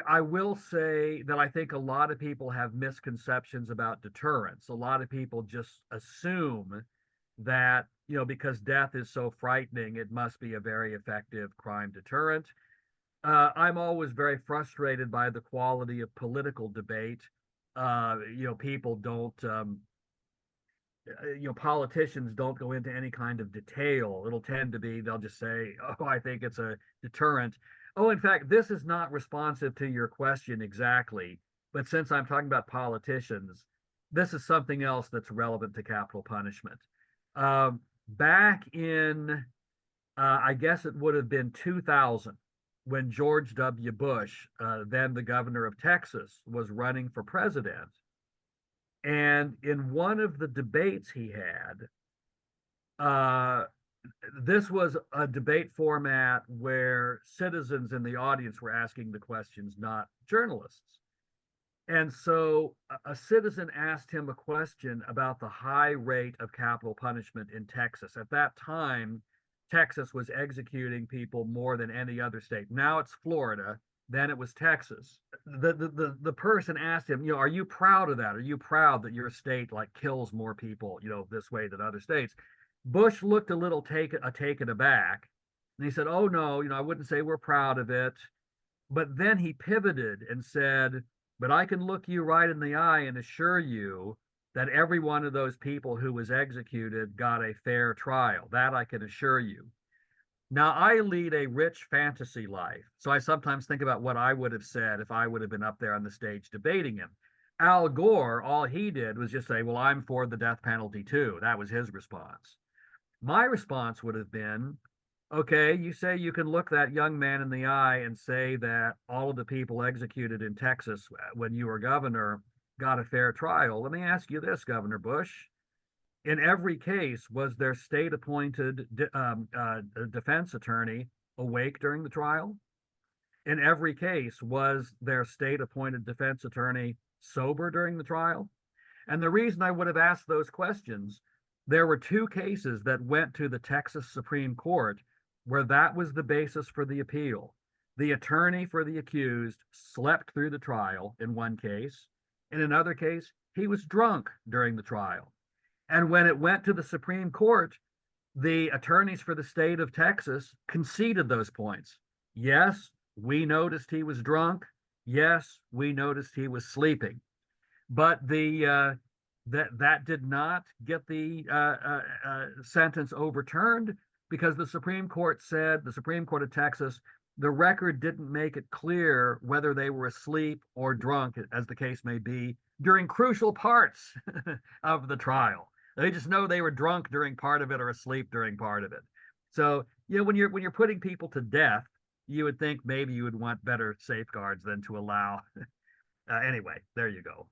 I will say that I think a lot of people have misconceptions about deterrence. A lot of people just assume that, because death is so frightening, it must be a very effective crime deterrent. I'm always very frustrated by the quality of political debate. People don't, politicians don't go into any kind of detail. It'll tend to be, they'll just say, oh, I think it's a deterrent. Oh, in fact, this is not responsive to your question exactly, but since I'm talking about politicians, this is something else that's relevant to capital punishment. Back in, I guess it would have been 2000, when George W. Bush, then the governor of Texas, was running for president. And in one of the debates he had, this was a debate format where citizens in the audience were asking the questions, not journalists. And so a citizen asked him a question about the high rate of capital punishment in Texas. At that time, Texas was executing people more than any other state. Now it's Florida. Then it was Texas. The person asked him, are you proud of that? Are you proud that your state kills more people, this way than other states? Bush looked a little taken aback, and he said, "Oh no, I wouldn't say we're proud of it." But then he pivoted and said, "But I can look you right in the eye and assure you that every one of those people who was executed got a fair trial. That I can assure you." Now, I lead a rich fantasy life, so I sometimes think about what I would have said if I would have been up there on the stage debating him. Al Gore, all he did was just say, "Well, I'm for the death penalty too." That was his response. My response would have been, okay, you say you can look that young man in the eye and say that all of the people executed in Texas when you were governor got a fair trial. Let me ask you this, Governor Bush. In every case, was their state appointed defense attorney awake during the trial? In every case, was their state appointed defense attorney sober during the trial? And the reason I would have asked those questions, there were two cases that went to the Texas Supreme Court where that was the basis for the appeal. The attorney for the accused slept through the trial in one case. In another case, he was drunk during the trial. And when it went to the Supreme Court, the attorneys for the state of Texas conceded those points. Yes, we noticed he was drunk. Yes, we noticed he was sleeping. But that did not get the sentence overturned because the Supreme Court said, the Supreme Court of Texas, the record didn't make it clear whether they were asleep or drunk, as the case may be, during crucial parts of the trial. They just know they were drunk during part of it or asleep during part of it. So, when you're putting people to death, you would think maybe you would want better safeguards than to allow. Anyway, there you go.